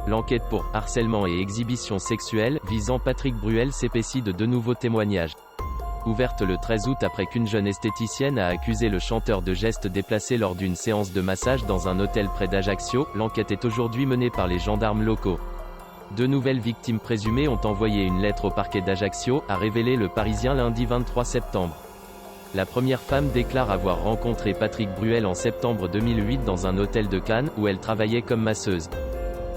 L'enquête pour harcèlement et exhibition sexuelle visant Patrick Bruel s'épaissit de nouveaux témoignages. Ouverte le 13 août après qu'une jeune esthéticienne a accusé le chanteur de gestes déplacés lors d'une séance de massage dans un hôtel près d'Ajaccio, l'enquête est aujourd'hui menée par les gendarmes locaux. 2 nouvelles victimes présumées ont envoyé une lettre au parquet d'Ajaccio, a révélé Le Parisien lundi 23 septembre. La première femme déclare avoir rencontré Patrick Bruel en septembre 2008 dans un hôtel de Cannes, où elle travaillait comme masseuse.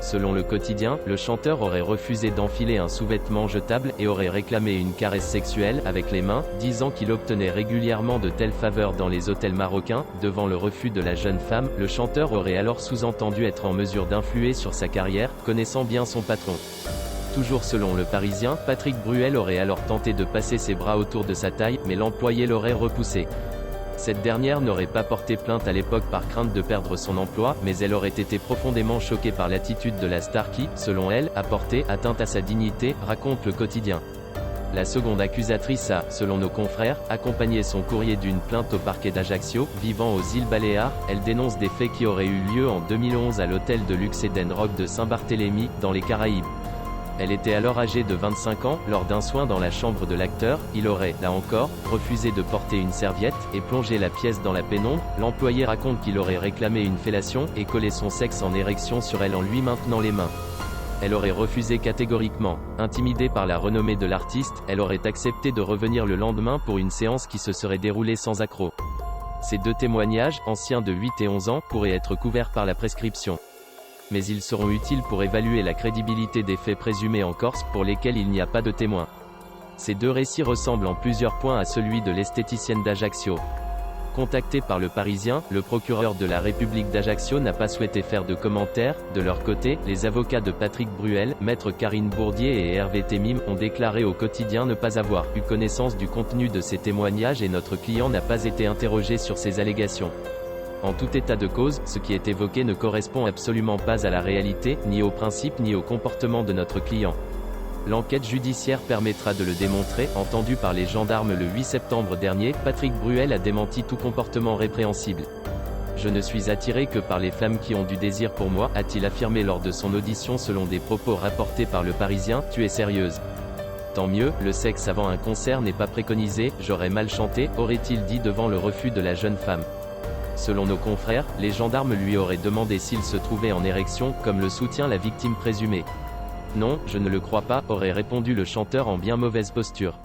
Selon le quotidien, le chanteur aurait refusé d'enfiler un sous-vêtement jetable et aurait réclamé une caresse sexuelle avec les mains, disant qu'il obtenait régulièrement de telles faveurs dans les hôtels marocains. Devant le refus de la jeune femme, le chanteur aurait alors sous-entendu être en mesure d'influer sur sa carrière, connaissant bien son patron. Toujours selon Le Parisien, Patrick Bruel aurait alors tenté de passer ses bras autour de sa taille, mais l'employé l'aurait repoussé. Cette dernière n'aurait pas porté plainte à l'époque par crainte de perdre son emploi, mais elle aurait été profondément choquée par l'attitude de la star qui, selon elle, a porté atteinte à sa dignité, raconte le quotidien. La seconde accusatrice a, selon nos confrères, accompagné son courrier d'une plainte au parquet d'Ajaccio. Vivant aux îles Baléares, elle dénonce des faits qui auraient eu lieu en 2011 à l'hôtel de luxe Eden Rock de Saint-Barthélemy, dans les Caraïbes. Elle était alors âgée de 25 ans, lors d'un soin dans la chambre de l'acteur, il aurait, là encore, refusé de porter une serviette, et plongé la pièce dans la pénombre. L'employé raconte qu'il aurait réclamé une fellation, et collé son sexe en érection sur elle en lui maintenant les mains. Elle aurait refusé catégoriquement. Intimidée par la renommée de l'artiste, elle aurait accepté de revenir le lendemain pour une séance qui se serait déroulée sans accroc. Ces 2 témoignages, anciens de 8 et 11 ans, pourraient être couverts par la prescription. Mais ils seront utiles pour évaluer la crédibilité des faits présumés en Corse, pour lesquels il n'y a pas de témoins. Ces 2 récits ressemblent en plusieurs points à celui de l'esthéticienne d'Ajaccio. Contacté par Le Parisien, le procureur de la République d'Ajaccio n'a pas souhaité faire de commentaires. De leur côté, les avocats de Patrick Bruel, maître Karine Bourdier et Hervé Temim, ont déclaré au quotidien ne pas avoir eu connaissance du contenu de ces témoignages et notre client n'a pas été interrogé sur ces allégations. En tout état de cause, ce qui est évoqué ne correspond absolument pas à la réalité, ni aux principes ni au comportement de notre client. L'enquête judiciaire permettra de le démontrer. Entendu par les gendarmes le 8 septembre dernier, Patrick Bruel a démenti tout comportement répréhensible. « Je ne suis attiré que par les femmes qui ont du désir pour moi », a-t-il affirmé lors de son audition selon des propos rapportés par Le Parisien. « Tu es sérieuse ? Tant mieux, le sexe avant un concert n'est pas préconisé, j'aurais mal chanté », aurait-il dit devant le refus de la jeune femme. Selon nos confrères, les gendarmes lui auraient demandé s'il se trouvait en érection, comme le soutient la victime présumée. « Non, je ne le crois pas », aurait répondu le chanteur en bien mauvaise posture.